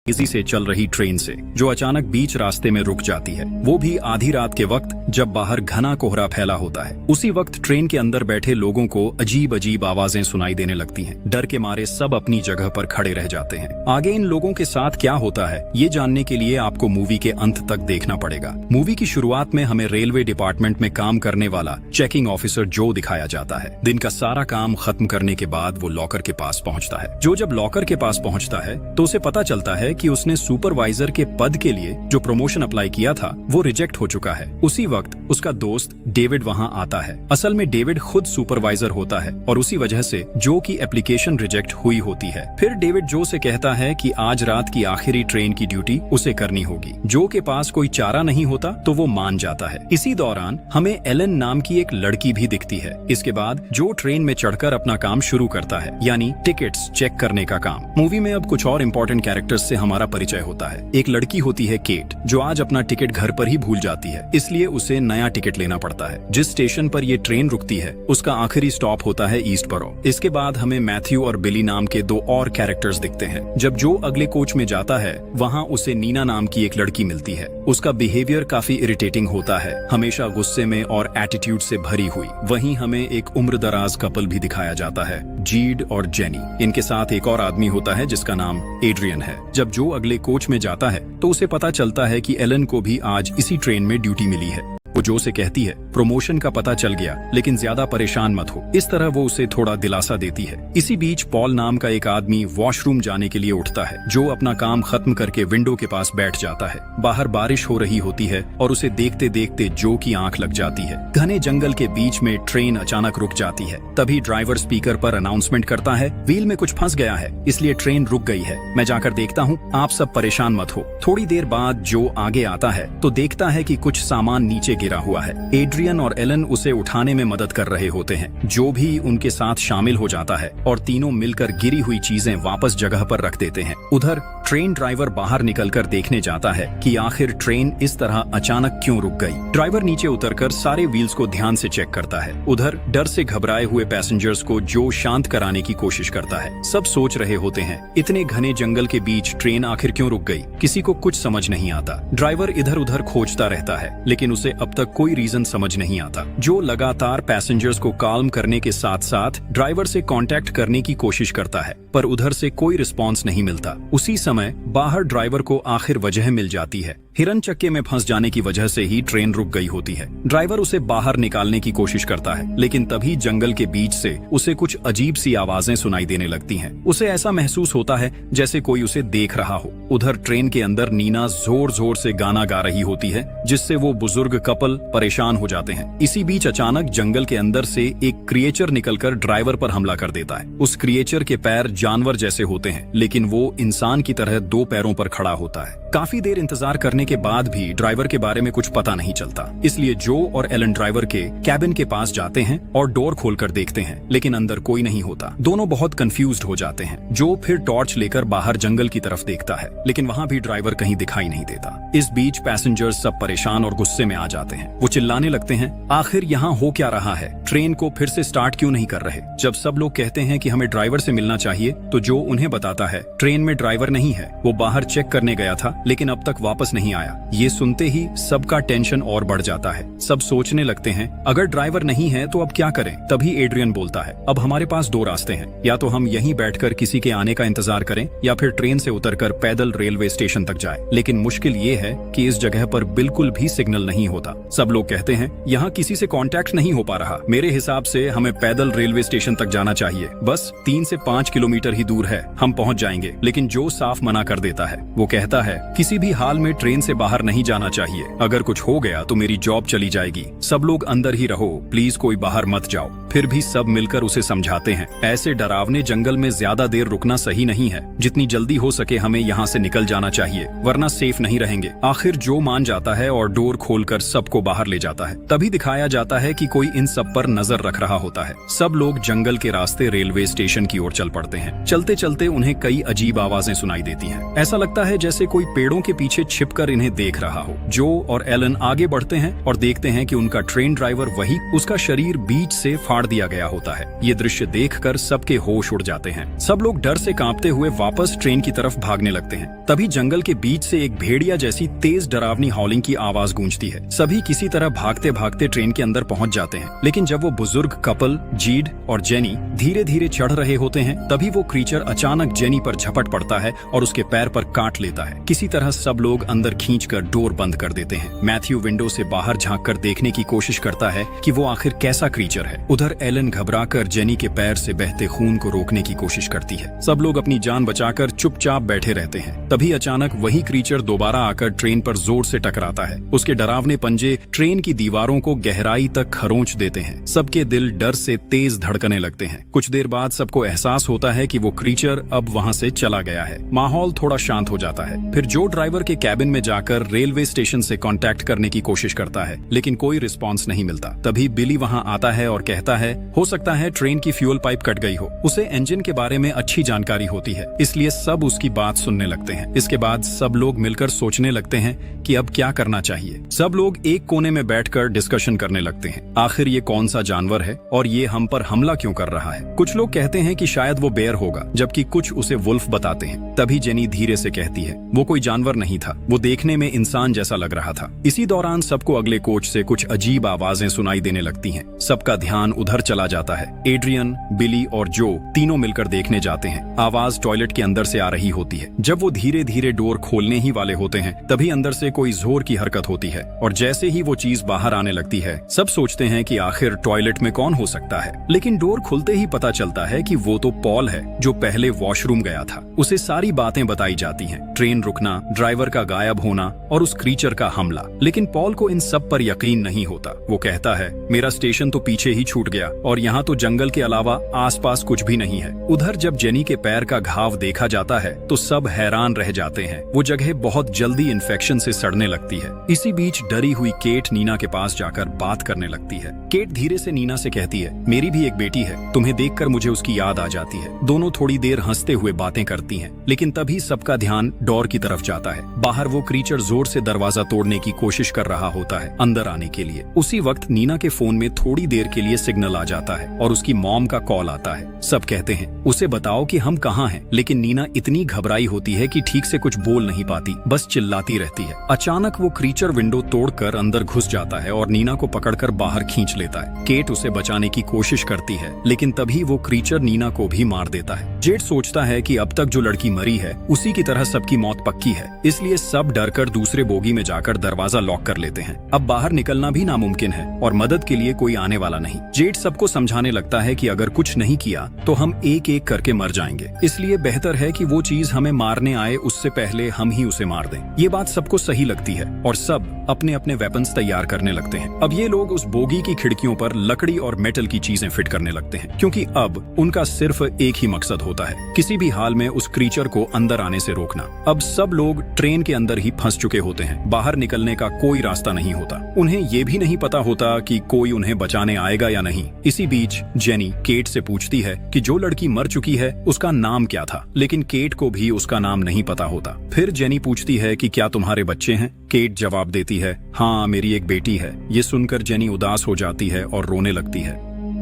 तेजी से चल रही ट्रेन से जो अचानक बीच रास्ते में रुक जाती है, वो भी आधी रात के वक्त जब बाहर घना कोहरा फैला होता है। उसी वक्त ट्रेन के अंदर बैठे लोगों को अजीब अजीब आवाजें सुनाई देने लगती हैं। डर के मारे सब अपनी जगह पर खड़े रह जाते हैं। आगे इन लोगों के साथ क्या होता है, ये जानने के लिए आपको मूवी के अंत तक देखना पड़ेगा। मूवी की शुरुआत में हमें रेलवे डिपार्टमेंट में काम करने वाला चेकिंग ऑफिसर जो दिखाया जाता है। दिन का सारा काम खत्म करने के बाद वो लॉकर के पास पहुंचता है। जो जब लॉकर के पास पहुंचता है तो उसे पता चलता है कि उसने सुपरवाइजर के पद के लिए जो प्रमोशन अप्लाई किया था वो रिजेक्ट हो चुका है। उसी वक्त उसका दोस्त डेविड वहां आता है। असल में डेविड खुद सुपरवाइजर होता है और उसी वजह से जो की एप्लीकेशन रिजेक्ट हुई होती है। फिर डेविड जो से कहता है कि आज रात की आखिरी ट्रेन की ड्यूटी उसे करनी होगी। जो के पास कोई चारा नहीं होता तो वो मान जाता है। इसी दौरान हमें एलन नाम की एक लड़की भी दिखती है। इसके बाद जो ट्रेन में चढ़कर अपना काम शुरू करता है, यानी टिकट्स चेक करने का काम। मूवी में अब कुछ और इम्पोर्टेंट कैरेक्टर्स से हमारा परिचय होता है। एक लड़की होती है केट, जो आज अपना टिकट घर पर ही भूल जाती है, इसलिए उसे नया टिकट लेना पड़ता है। जिस स्टेशन पर ये ट्रेन रुकती है उसका आखिरी स्टॉप होता है ईस्टबरो। इसके बाद हमें मैथ्यू और बिली नाम के दो और कैरेक्टर्स दिखते हैं। जब जो अगले कोच में जाता है वहाँ उसे नीना नाम की एक लड़की मिलती है। उसका बिहेवियर काफी इरिटेटिंग होता है, हमेशा गुस्से में और एटीट्यूड से भरी हुई। वहीं हमें एक उम्रदराज कपल भी दिखाया जाता है, जीड और जेनी। इनके साथ एक और आदमी होता है जिसका नाम एड्रियन है। जब जो अगले कोच में जाता है तो उसे पता चलता है कि एलन को भी आज इसी ट्रेन में ड्यूटी मिली है। वो जो से कहती है प्रमोशन का पता चल गया, लेकिन ज्यादा परेशान मत हो। इस तरह वो उसे थोड़ा दिलासा देती है। इसी बीच पॉल नाम का एक आदमी वॉशरूम जाने के लिए उठता है। जो अपना काम खत्म करके विंडो के पास बैठ जाता है। बाहर बारिश हो रही होती है और उसे देखते देखते जो की आंख लग जाती है। घने जंगल के बीच में ट्रेन अचानक रुक जाती है। तभी ड्राइवर स्पीकर पर अनाउंसमेंट करता है, व्हील में कुछ फंस गया है, इसलिए ट्रेन रुक गई है। मैं जाकर देखता हूँ, आप सब परेशान मत हो। थोड़ी देर बाद जो आगे आता है तो देखता है कि कुछ सामान नीचे गिरा हुआ है। एड्रियन और एलन उसे उठाने में मदद कर रहे होते हैं। जो भी उनके साथ शामिल हो जाता है और तीनों मिलकर गिरी हुई चीजें वापस जगह पर रख देते हैं। उधर ट्रेन ड्राइवर बाहर निकलकर देखने जाता है कि आखिर ट्रेन इस तरह अचानक क्यों रुक गई। ड्राइवर नीचे उतरकर सारे व्हील्स को ध्यान से चेक करता है। उधर डर से घबराए हुए पैसेंजर्स को जो शांत कराने की कोशिश करता है। सब सोच रहे होते हैं, इतने घने जंगल के बीच ट्रेन आखिर क्यों रुक गई। किसी को कुछ समझ नहीं आता। ड्राइवर इधर उधर खोजता रहता है, लेकिन उसे अब तक कोई रीजन समझ नहीं आता। जो लगातार पैसेंजर्स को काल्म करने के साथ साथ ड्राइवर से कांटेक्ट करने की कोशिश करता है, पर उधर से कोई रिस्पांस नहीं मिलता। उसी समय बाहर ड्राइवर को आखिर वजह मिल जाती है। हिरन चक्के में फंस जाने की वजह से ही ट्रेन रुक गई होती है। ड्राइवर उसे बाहर निकालने की कोशिश करता है, लेकिन तभी जंगल के बीच से उसे कुछ अजीब सी आवाजें सुनाई देने लगती हैं। उसे ऐसा महसूस होता है जैसे कोई उसे देख रहा हो। उधर ट्रेन के अंदर नीना जोर जोर से गाना गा रही होती है, जिससे वो बुजुर्ग कपल परेशान हो जाते हैं। इसी बीच अचानक जंगल के अंदर से एक क्रिएचर निकलकर ड्राइवर पर हमला कर देता है। उस क्रिएचर के पैर जानवर जैसे होते हैं, लेकिन वो इंसान की तरह दो पैरों पर खड़ा होता है। काफी देर इंतजार करने के बाद भी ड्राइवर के बारे में कुछ पता नहीं चलता, इसलिए जो और एलन ड्राइवर के कैबिन के पास जाते हैं और डोर खोलकर देखते हैं, लेकिन अंदर कोई नहीं होता। दोनों बहुत कंफ्यूज्ड हो जाते हैं। जो फिर टॉर्च लेकर बाहर जंगल की तरफ देखता है, लेकिन वहाँ भी ड्राइवर कहीं दिखाई नहीं देता। इस बीच पैसेंजर्स सब परेशान और गुस्से में आ जाते हैं। वो चिल्लाने लगते हैं, आखिर यहाँ हो क्या रहा है, ट्रेन को फिर से स्टार्ट क्यों नहीं कर रहे। जब सब लोग कहते हैं कि हमें ड्राइवर से मिलना चाहिए, तो जो उन्हें बताता है ट्रेन में ड्राइवर नहीं है, वो बाहर चेक करने गया था लेकिन अब तक वापस नहीं आया। ये सुनते ही सबका टेंशन और बढ़ जाता है। सब सोचने लगते हैं, अगर ड्राइवर नहीं है तो अब क्या करें। तभी एड्रियन बोलता है, अब हमारे पास दो रास्ते हैं, या तो हम यहीं बैठकर किसी के आने का इंतजार करें या फिर ट्रेन से उतरकर पैदल रेलवे स्टेशन तक जाए। लेकिन मुश्किल ये है कि इस जगह पर बिल्कुल भी सिग्नल नहीं होता। सब लोग कहते हैं, यहाँ किसी से कांटेक्ट नहीं हो पा रहा। मेरे हिसाब से हमें पैदल रेलवे स्टेशन तक जाना चाहिए, बस 3 से 5 किलोमीटर ही दूर है, हम पहुँच जाएंगे। लेकिन जो साफ मना कर देता है। वो कहता है, किसी भी हाल में ट्रेन से बाहर नहीं जाना चाहिए, अगर कुछ हो गया तो मेरी जॉब चली जाएगी। सब लोग अंदर ही रहो, प्लीज कोई बाहर मत जाओ। फिर भी सब मिलकर उसे समझाते हैं, ऐसे डरावने जंगल में ज्यादा देर रुकना सही नहीं है। जितनी जल्दी हो सके हमें यहाँ से निकल जाना चाहिए, वरना सेफ नहीं रहेंगे। आखिर जो मान जाता है और डोर खोलकर सबको बाहर ले जाता है। तभी दिखाया जाता है कि कोई इन सब पर नजर रख रहा होता है। सब लोग जंगल के रास्ते रेलवे स्टेशन की ओर चल पड़ते हैं। चलते चलते उन्हें कई अजीब आवाजें सुनाई देती हैं। ऐसा लगता है जैसे कोई पेड़ों के पीछे छिपकर कर इन्हें देख रहा हो। जो और एलन आगे बढ़ते हैं और देखते हैं कि उनका ट्रेन ड्राइवर वही उसका शरीर बीच से फाड़ दिया गया होता है। ये दृश्य देखकर सबके होश उड़ जाते हैं। सब लोग डर से कांपते हुए वापस ट्रेन की तरफ भागने लगते हैं। तभी जंगल के बीच से एक भेड़िया जैसी तेज डरावनी हॉलिंग की आवाज गूंजती है। सभी किसी तरह भागते भागते ट्रेन के अंदर पहुंच जाते हैं, लेकिन जब वो बुजुर्ग कपल जीड और जेनी धीरे धीरे चढ़ रहे होते हैं, तभी वो क्रीचर अचानक जेनी पर झपट पड़ता है और उसके पैर पर काट लेता है। किसी तरह सब लोग अंदर खींचकर डोर बंद कर देते हैं। मैथ्यू विंडो से बाहर झांककर देखने की कोशिश करता है कि वो आखिर कैसा क्रीचर है। उधर एलन घबराकर जेनी के पैर से बहते खून को रोकने की कोशिश करती है। सब लोग अपनी जान बचाकर चुपचाप बैठे रहते हैं। तभी अचानक वही क्रीचर दोबारा आकर ट्रेन पर जोर से टकराता है। उसके डरावने पंजे ट्रेन की दीवारों को गहराई तक खरोंच देते हैं। सबके दिल डर से तेज धड़कने लगते हैं। कुछ देर बाद सबको एहसास होता है कि वो क्रीचर अब वहां से चला गया है। माहौल थोड़ा शांत हो जाता है। फिर जो ड्राइवर के कैबिन में जाकर रेलवे स्टेशन से कांटेक्ट करने की कोशिश करता है, लेकिन कोई रिस्पांस नहीं मिलता। तभी बिली वहां आता है और कहता है हो सकता है ट्रेन की फ्यूल पाइप कट गई हो। उसे इंजन के बारे में अच्छी जानकारी होती है, इसलिए सब उसकी बात सुनने लगते हैं। इसके बाद सब लोग मिलकर सोचने लगते हैं कि अब क्या करना चाहिए। सब लोग एक कोने में बैठकर डिस्कशन करने लगते हैं। आखिर ये कौन सा जानवर है और ये हम पर हमला क्यों कर रहा है। कुछ लोग कहते हैं कि शायद वो बेयर होगा, जबकि कुछ उसे वुल्फ बताते हैं। तभी जेनी धीरे से कहती है वो कोई जानवर नहीं था, वो देखने में इंसान जैसा लग रहा था। इसी दौरान सबको अगले कोच से कुछ अजीब आवाजें सुनाई देने लगती हैं। सबका ध्यान उधर चला जाता है। एड्रियन, बिली और जो तीनों मिलकर देखने जाते हैं। आवाज टॉयलेट के अंदर से आ रही होती है। जब वो धीरे धीरे डोर खोलने ही वाले होते हैं, तभी अंदर से कोई जोर की हरकत होती है और जैसे ही वो चीज बाहर आने लगती है, सब सोचते हैं कि आखिर टॉयलेट में कौन हो सकता है। लेकिन डोर खुलते ही पता चलता है कि वो तो पॉल है, जो पहले वॉशरूम गया था। उसे सारी बातें बताई जाती हैं, ट्रेन रुकना, ड्राइवर का गायब होना और उस क्रीचर का हमला। लेकिन पॉल को इन सब पर यकीन नहीं होता। वो कहता है मेरा स्टेशन तो पीछे ही छूट गया और यहाँ तो जंगल के अलावा आसपास कुछ भी नहीं है। उधर जब जेनी के पैर का घाव देखा जाता है तो सब हैरान रह जाते हैं। वो जगह बहुत जल्दी इन्फेक्शन से सड़ने लगती है। इसी बीच डरी हुई केट नीना के पास जाकर बात करने लगती है। केट धीरे से नीना से कहती है मेरी भी एक बेटी है, तुम्हें देखकर मुझे उसकी याद आ जाती है। दोनों थोड़ी देर हंसते हुए बातें करती हैं, लेकिन तभी सबका ध्यान डोर की तरफ जाता है। बाहर वो क्रीचर जोर से दरवाजा तोड़ने की कोशिश कर रहा होता है अंदर आने के लिए। उसी वक्त नीना के फोन में थोड़ी देर के लिए सिग्नल आ जाता है और उसकी मॉम का कॉल आता है। सब कहते हैं उसे बताओ कि हम कहाँ हैं, लेकिन नीना इतनी घबराई होती है कि ठीक से कुछ बोल नहीं पाती, बस चिल्लाती रहती है। अचानक वो क्रीचर विंडो तोड़कर अंदर घुस जाता है और नीना को पकड़कर बाहर खींच लेता है। केट उसे बचाने की कोशिश करती है, लेकिन तभी वो क्रीचर नीना को भी मार देता है। जेड सोचता है कि अब तक जो लड़की मरी है उसी की तरह सबकी मौत पक्की है, इसलिए सब डरकर दूसरे बोगी में जाकर दरवाजा लॉक कर लेते हैं। अब बाहर निकलना भी नामुमकिन है और मदद के लिए कोई आने वाला नहीं। जेड सबको समझाने लगता है कि अगर कुछ नहीं किया तो हम एक एक करके मर जाएंगे, इसलिए बेहतर है कि वो चीज हमें मारने आए उससे पहले हम ही उसे मार दें। ये बात सबको सही लगती है और सब अपने अपने वेपन्स तैयार करने लगते हैं। अब ये लोग उस बोगी की खिड़कियों पर लकड़ी और मेटल की चीजें फिट करने लगते हैं, क्योंकि अब उनका सिर्फ एक ही मकसद होता है, किसी भी हाल में उस क्रीचर को अंदर आने से रोकना। अब सब लोग ट्रेन के अंदर ही फंस चुके होते हैं। बाहर निकलने का कोई रास्ता नहीं होता। उन्हें ये भी नहीं पता होता कि कोई उन्हें बचाने आएगा या नहीं। इसी बीच जेनी केट से पूछती है कि जो लड़की मर चुकी है उसका नाम क्या था, लेकिन केट को भी उसका नाम नहीं पता होता। फिर जेनी पूछती है कि क्या तुम्हारे बच्चे हैं? केट जवाब देती है हाँ, मेरी एक बेटी है। ये सुनकर जेनी उदास हो जाती है और रोने लगती है।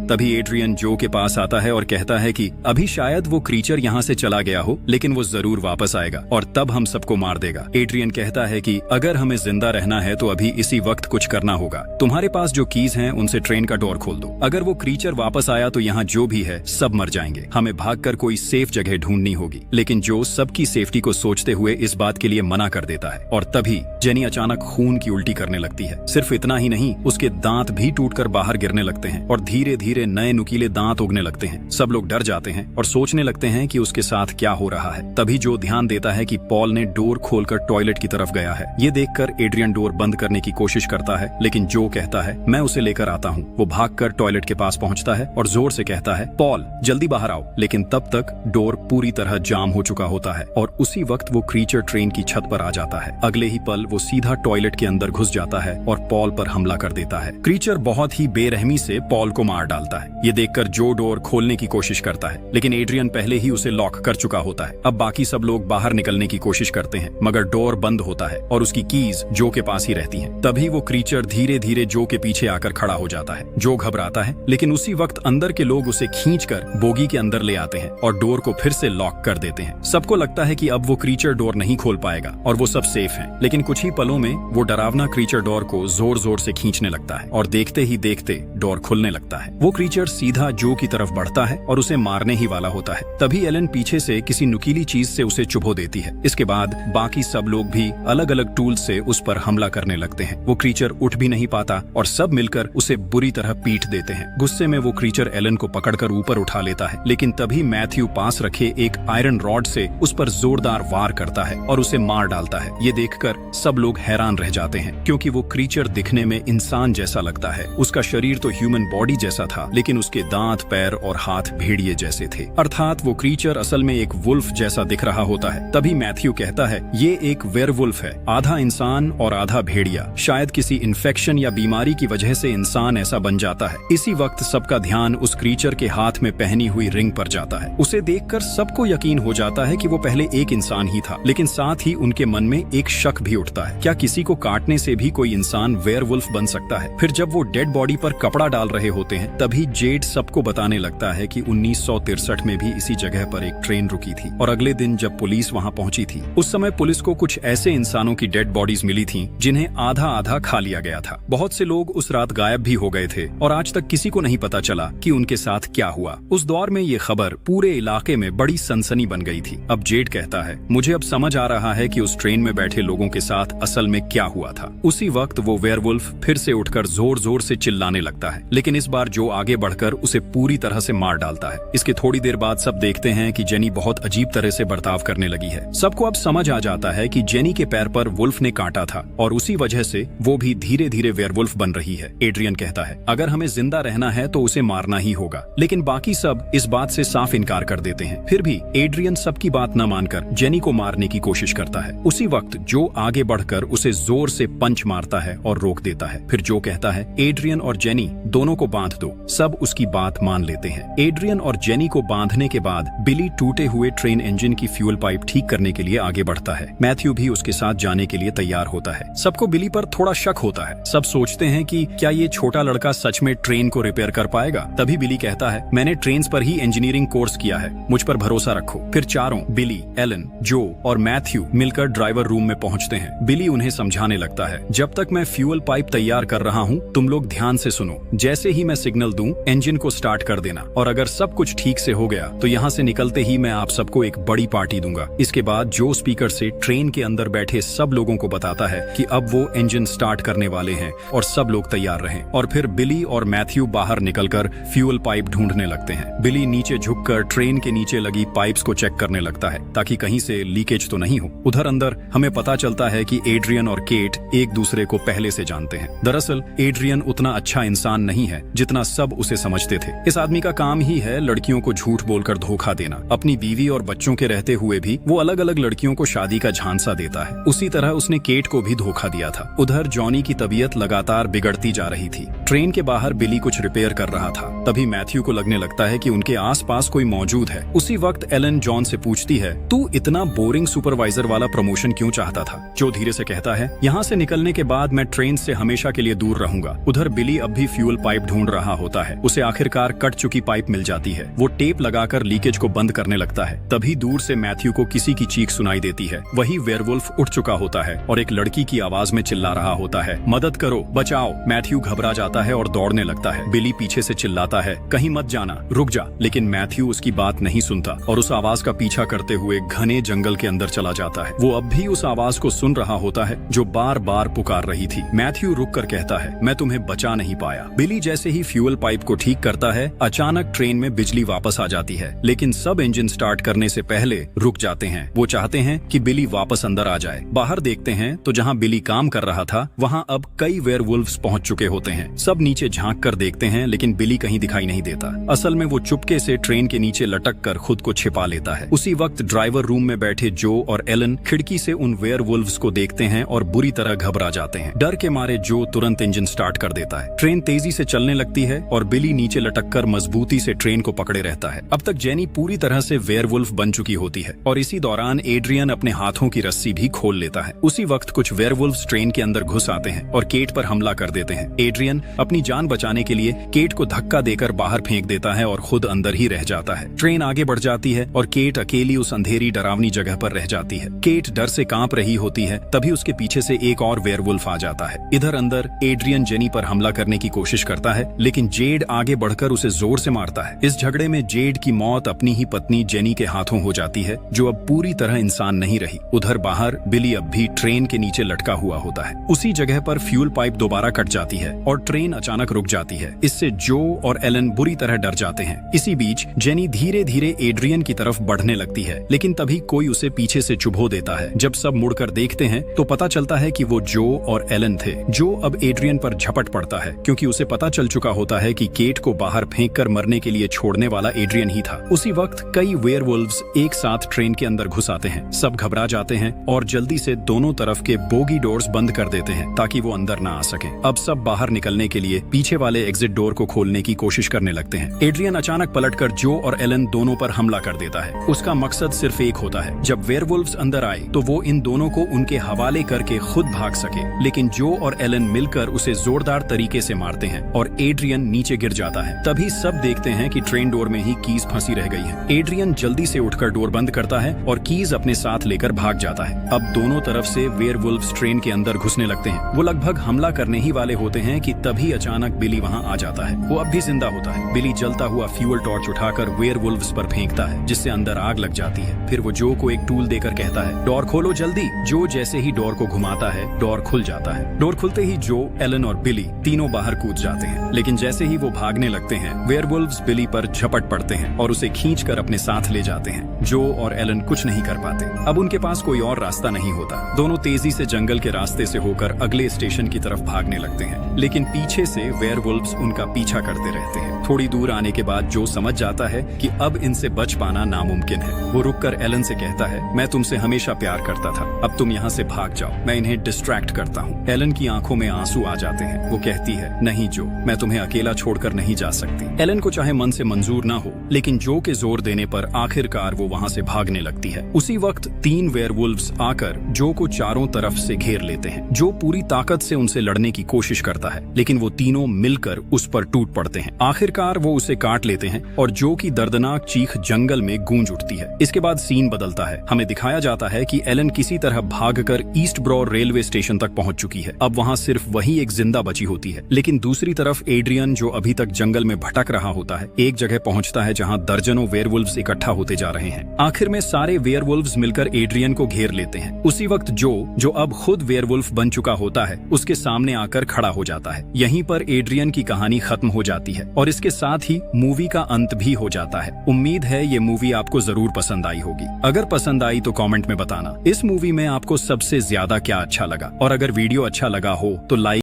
तभी एड्रियन जो के पास आता है और कहता है कि अभी शायद वो क्रीचर यहाँ से चला गया हो, लेकिन वो जरूर वापस आएगा और तब हम सबको मार देगा। एड्रियन कहता है कि अगर हमें जिंदा रहना है तो अभी इसी वक्त कुछ करना होगा। तुम्हारे पास जो कीज हैं उनसे ट्रेन का डोर खोल दो। अगर वो क्रीचर वापस आया तो यहाँ जो भी है सब मर जाएंगे। हमें भागकर कोई सेफ जगह ढूंढनी होगी। लेकिन जो सबकी सेफ्टी को सोचते हुए इस बात के लिए मना कर देता है और तभी जेनी अचानक खून की उल्टी करने लगती है। सिर्फ इतना ही नहीं, उसके दांत भी टूटकर बाहर गिरने लगते हैं और धीरे धीरे नए नुकीले दांत उगने लगते हैं। सब लोग डर जाते हैं और सोचने लगते हैं कि उसके साथ क्या हो रहा है। तभी जो ध्यान देता है कि पॉल ने डोर खोलकर टॉयलेट की तरफ गया है। ये देखकर एड्रियन डोर बंद करने की कोशिश करता है, लेकिन जो कहता है मैं उसे लेकर आता हूँ। वो भागकर टॉयलेट के पास पहुँचता है और जोर से कहता है पॉल जल्दी बाहर आओ, लेकिन तब तक डोर पूरी तरह जाम हो चुका होता है और उसी वक्त वो क्रीचर ट्रेन की छत पर आ जाता है। अगले ही पल वो सीधा टॉयलेट के अंदर घुस जाता है और पॉल पर हमला कर देता है। क्रीचर बहुत ही बेरहमी से पॉल को मार डालता डालता है। ये देखकर जो डोर खोलने की कोशिश करता है, लेकिन एड्रियन पहले ही उसे लॉक कर चुका होता है। अब बाकी सब लोग बाहर निकलने की कोशिश करते हैं, मगर डोर बंद होता है और उसकी कीज जो के पास ही रहती हैं। तभी वो क्रीचर धीरे धीरे जो के पीछे आकर खड़ा हो जाता है। जो घबराता है, लेकिन उसी वक्त अंदर के लोग उसे खींचकर बोगी के अंदर ले आते हैं और डोर को फिर से लॉक कर देते हैं। सबको लगता है कि अब वो क्रीचर डोर नहीं खोल पाएगा और वो सब सेफ हैं। लेकिन कुछ ही पलों में वो डरावना क्रीचर डोर को जोर जोर से खींचने लगता है और देखते ही देखते डोर खुलने लगता है। वो क्रीचर सीधा जो की तरफ बढ़ता है और उसे मारने ही वाला होता है। तभी एलन पीछे से किसी नुकीली चीज से उसे चुभो देती है। इसके बाद बाकी सब लोग भी अलग अलग टूल से उस पर हमला करने लगते हैं। वो क्रीचर उठ भी नहीं पाता और सब मिलकर उसे बुरी तरह पीट देते हैं। गुस्से में वो क्रीचर एलन को पकड़कर ऊपर उठा लेता है, लेकिन तभी मैथ्यू पास रखे एक आयरन रॉड से उस पर जोरदार वार करता है और उसे मार डालता है। ये देखकर सब लोग हैरान रह जाते हैं, क्योंकि वो क्रीचर दिखने में इंसान जैसा लगता है। उसका शरीर तो ह्यूमन बॉडी जैसा था, लेकिन उसके दांत, पैर और हाथ भेड़िए जैसे थे। अर्थात वो क्रीचर असल में एक वुल्फ जैसा दिख रहा होता है। तभी मैथ्यू कहता है, ये एक वेयरवुल्फ है, आधा इंसान और आधा भेड़िया। शायद किसी इन्फेक्शन या बीमारी की वजह से इंसान ऐसा बन जाता है। इसी वक्त सबका ध्यान उस क्रीचर के हाथ में पहनी हुई रिंग पर जाता है। उसे देखकर सबको यकीन हो जाता है कि वो पहले एक इंसान ही था, लेकिन साथ ही उनके मन में एक शक भी उठता है, क्या किसी को काटने से भी कोई इंसान वेयरवुल्फ बन सकता है? फिर जब वो डेड बॉडी पर कपड़ा डाल रहे होते हैं, तभी जेड सबको बताने लगता है कि 1963 में भी इसी जगह पर एक ट्रेन रुकी थी और अगले दिन जब पुलिस वहां पहुंची थी, उस समय पुलिस को कुछ ऐसे इंसानों की डेड बॉडीज मिली थी जिन्हें आधा आधा खा लिया गया था। बहुत से लोग उस रात गायब भी हो गए थे और आज तक किसी को नहीं पता चला कि उनके साथ क्या हुआ। उस दौर में ये खबर पूरे इलाके में बड़ी सनसनी बन गई थी। अब जेड कहता है, मुझे अब समझ आ रहा है कि उस ट्रेन में बैठे लोगों के साथ असल में क्या हुआ था। उसी वक्त वो वेयरवुल्फ फिर से उठकर जोर जोर से चिल्लाने लगता है, लेकिन इस बार जो आगे बढ़कर उसे पूरी तरह से मार डालता है। इसके थोड़ी देर बाद सब देखते हैं कि जेनी बहुत अजीब तरह से बर्ताव करने लगी है। सबको अब समझ आ जाता है कि जेनी के पैर पर वुल्फ ने काटा था और उसी वजह से वो भी धीरे धीरे वेयरवुल्फ बन रही है। एड्रियन कहता है, अगर हमें जिंदा रहना है तो उसे मारना ही होगा, लेकिन बाकी सब इस बात से साफ इनकार कर देते हैं। फिर भी एड्रियन सबकी बात न मानकर जेनी को मारने की कोशिश करता है। उसी वक्त जो आगे बढ़कर उसे जोर से पंच मारता है और रोक देता है। फिर जो कहता है, एड्रियन और जेनी दोनों को बांध दो। सब उसकी बात मान लेते हैं। एड्रियन और जेनी को बांधने के बाद बिली टूटे हुए ट्रेन इंजन की फ्यूल पाइप ठीक करने के लिए आगे बढ़ता है। मैथ्यू भी उसके साथ जाने के लिए तैयार होता है। सबको बिली पर थोड़ा शक होता है। सब सोचते हैं कि क्या ये छोटा लड़का सच में ट्रेन को रिपेयर कर पाएगा। तभी बिली कहता है, मैंने ट्रेन पर ही इंजीनियरिंग कोर्स किया है, मुझ पर भरोसा रखो। फिर चारों, बिली, एलन, जो और मैथ्यू मिलकर ड्राइवर रूम में पहुंचते हैं। बिली उन्हें समझाने लगता है, जब तक मैं फ्यूल पाइप तैयार कर रहा हूँ, तुम लोग ध्यान से सुनो। जैसे ही मैं सिग्नल दूं, इंजन को स्टार्ट कर देना, और अगर सब कुछ ठीक से हो गया तो यहाँ से निकलते ही मैं आप सबको एक बड़ी पार्टी दूंगा। इसके बाद जो स्पीकर से ट्रेन के अंदर बैठे सब लोगों को बताता है कि अब वो इंजन स्टार्ट करने वाले हैं और सब लोग तैयार रहें। और फिर बिली और मैथ्यू बाहर निकलकर फ्यूल पाइप ढूंढने लगते हैं। बिली नीचे झुककर ट्रेन के नीचे लगी पाइप्स को चेक करने लगता है ताकि कहीं से लीकेज तो नहीं हो। उधर अंदर हमें पता चलता है कि एड्रियन और केट एक दूसरे को पहले से जानते हैं। दरअसल एड्रियन उतना अच्छा इंसान नहीं है जितना सब उसे समझते थे। इस आदमी का काम ही है लड़कियों को झूठ बोलकर धोखा देना। अपनी बीवी और बच्चों के रहते हुए भी वो अलग अलग लड़कियों को शादी का झांसा देता है। उसी तरह उसने केट को भी धोखा दिया था। उधर जॉनी की तबीयत लगातार बिगड़ती जा रही थी। ट्रेन के बाहर बिली कुछ रिपेयर कर रहा था। तभी मैथ्यू को लगने लगता है कि उनके आसपास कोई मौजूद है। उसी वक्त एलन जॉन से पूछती है, तू इतना बोरिंग सुपरवाइजर वाला प्रमोशन क्यों चाहता था? जो धीरे से कहता है, यहाँ से निकलने के बाद मैं ट्रेन से हमेशा के लिए दूर रहूंगा। उधर बिली अब भी फ्यूल पाइप ढूंढ रहा होता है। उसे आखिरकार कट चुकी पाइप मिल जाती है। वो टेप लगाकर लीकेज को बंद करने लगता है। तभी दूर से मैथ्यू को किसी की चीख सुनाई देती है। वही वेयरवुल्फ उठ चुका होता है और एक लड़की की आवाज में चिल्ला रहा होता है, मदद करो, बचाओ। मैथ्यू घबरा जाता है और दौड़ने लगता है। बिली पीछे से चिल्लाता है, कहीं मत जाना, रुक जा। लेकिन मैथ्यू उसकी बात नहीं सुनता और उस आवाज का पीछा करते हुए घने जंगल के अंदर चला जाता है। वो अब भी उस आवाज को सुन रहा होता है जो बार बार पुकार रही थी। मैथ्यू रुक कर कहता है, मैं तुम्हें बचा नहीं पाया। बिली जैसे ही फ्यूल पाइप को ठीक करता है, अचानक ट्रेन में बिजली वापस आ जाती है, लेकिन सब इंजन स्टार्ट करने से पहले रुक जाते हैं। वो चाहते हैं कि बिली वापस अंदर आ जाए। बाहर देखते हैं तो जहाँ बिली काम कर रहा था वहाँ अब कई वेयरवुल्व्स पहुँच चुके होते हैं। सब नीचे झांक कर देखते हैं, लेकिन बिली कहीं दिखाई नहीं देता। असल में वो चुपके से ट्रेन के नीचे लटक कर खुद को छिपा लेता है। उसी वक्त ड्राइवर रूम में बैठे जो और एलन खिड़की से उन वेयरवुल्व्स को देखते हैं और बुरी तरह घबरा जाते हैं। डर के मारे जो तुरंत इंजन स्टार्ट कर देता है। ट्रेन तेजी से चलने लगती है और बिली नीचे लटक कर मजबूती से ट्रेन को पकड़े रहता है। अब तक जेनी पूरी तरह से वेयरवुल्फ बन चुकी होती है और इसी दौरान एड्रियन अपने हाथों की रस्सी भी खोल लेता है। उसी वक्त कुछ वेयरवुल्व्स ट्रेन के अंदर घुस आते हैं और केट पर हमला कर देते हैं। एड्रियन अपनी जान बचाने के लिए केट को धक्का देकर बाहर फेंक देता है और खुद अंदर ही रह जाता है। ट्रेन आगे बढ़ जाती है और केट अकेली उस अंधेरी डरावनी जगह पर रह जाती है। केट डर से कांप रही होती है, तभी उसके पीछे से एक और वेयरवुल्फ आ जाता है। इधर अंदर एड्रियन जेनी पर हमला करने की कोशिश करता है, लेकिन जेड आगे बढ़कर उसे जोर से मारता है। इस झगड़े में जेड की मौत अपनी ही पत्नी जेनी के हाथों हो जाती है, जो अब पूरी तरह इंसान नहीं रही। उधर बाहर बिली अब भी ट्रेन के नीचे लटका हुआ होता है। उसी जगह पर फ्यूल पाइप दोबारा कट जाती है और ट्रेन अचानक रुक जाती है। इससे जो और एलन बुरी तरह डर जाते हैं। इसी बीच जेनी धीरे धीरे एड्रियन की तरफ बढ़ने लगती है, लेकिन तभी कोई उसे पीछे से चुभो देता है। जब सब मुड़कर देखते हैं तो पता चलता है कि वो जो और एलन थे। जो अब एड्रियन पर झपट पड़ता है, क्योंकि उसे पता चल चुका होता है कि केट को बाहर फेंककर मरने के लिए छोड़ने वाला एड्रियन ही था। उसी वक्त कई वेयरवुल्व्स एक साथ ट्रेन के अंदर घुस आते हैं। सब घबरा जाते हैं और जल्दी से दोनों तरफ के बोगी डोर्स बंद कर देते हैं ताकि वो अंदर ना आ सके। अब सब बाहर निकलने के लिए पीछे वाले एग्जिट डोर को खोलने की कोशिश करने लगते हैं। एड्रियन अचानक पलटकर जो और एलन दोनों पर हमला कर देता है। उसका मकसद सिर्फ एक होता है, जब वेयरवुल्व्स अंदर आए तो वो इन दोनों को उनके हवाले करके खुद भाग सके। लेकिन जो और एलन मिलकर उसे जोरदार तरीके से मारते हैं और एड्रियन नीचे गिर जाता है। तभी सब देखते हैं कि ट्रेन डोर में ही कीज फंसी रह गई है। एड्रियन जल्दी से उठकर डोर बंद करता है और कीज अपने साथ लेकर भाग जाता है। अब दोनों तरफ से वेयरवुल्व्स ट्रेन के अंदर घुसने लगते हैं। वो लगभग हमला करने ही वाले होते हैं कि तभी अचानक बिली वहां आ जाता है। वो अब भी जिंदा होता है। बिली जलता हुआ फ्यूल टॉर्च उठाकर वेयरवुल्व्स पर फेंकता है, जिससे अंदर आग लग जाती है। फिर वो जो को एक टूल देकर कहता है, डोर खोलो जल्दी। जो जैसे ही डोर को घुमाता है, डोर खुल जाता है। डोर खुलते ही जो, एलन और बिली तीनों बाहर कूद जाते हैं। लेकिन जैसे ही वो भागने लगते हैं, वेयरवुल्व्स बिली पर झपट पड़ते हैं और उसे खींचकर अपने साथ ले जाते हैं। जो और एलन कुछ नहीं कर पाते। अब उनके पास कोई और रास्ता नहीं होता। दोनों तेजी से जंगल के रास्ते से होकर अगले स्टेशन की तरफ भागने लगते हैं, लेकिन पीछे से वेयरवुल्व्स उनका पीछा करते रहते हैं। थोड़ी दूर आने के बाद जो समझ जाता है कि अब इनसे बच पाना नामुमकिन है। वो रुककर एलन से कहता है, मैं तुमसे हमेशा प्यार करता था, अब तुम यहाँ से भाग जाओ, मैं इन्हें डिस्ट्रैक्ट करता हूँ। एलन की आंखों में आंसू आ जाते हैं। वो कहती है, नहीं जो, मैं तुम्हें अकेला छोड़कर नहीं जा सकती। एलन को चाहे मन से मंजूर ना हो, लेकिन जो के जोर देने पर आखिरकार वो वहाँ से भागने लगती है। उसी वक्त 3 वेयरवुल्व्स आकर जो को चारों तरफ से घेर लेते हैं। जो पूरी ताकत से उनसे लड़ने की कोशिश करता है, लेकिन वो तीनों मिलकर उस पर टूट पड़ते हैं। आखिरकार वो उसे काट लेते हैं और जो की दर्दनाक चीख जंगल में गूंज उठती है। इसके बाद सीन बदलता है। हमें दिखाया जाता है कि एलन किसी तरह भागकर ईस्ट ब्रो रेलवे स्टेशन तक पहुंच चुकी है। अब वहां सिर्फ वही एक जिंदा बची होती है। लेकिन दूसरी तरफ एड्रियन, जो अभी तक जंगल में भटक रहा होता है, एक जगह पहुंचता है जहां दर्जनों वेयरवुल्व्स इकट्ठा होते जा रहे हैं। आखिर में सारे वेयरवुल्व्स मिलकर एड्रियन को घेर लेते हैं। उसी वक्त जो अब खुद वेयरवुल्फ बन चुका होता है, उसके सामने आकर खड़ा हो जाता है। यहीं पर एड्रियन की कहानी खत्म हो जाती है और इसके साथ ही मूवी का अंत भी हो जाता है। उम्मीद है ये मूवी आपको जरूर पसंद आई होगी। अगर पसंद आई तो कमेंट में बताना इस मूवी में आपको सबसे ज्यादा क्या अच्छा लगा, और अगर वीडियो अच्छा लगा हो तो लाइक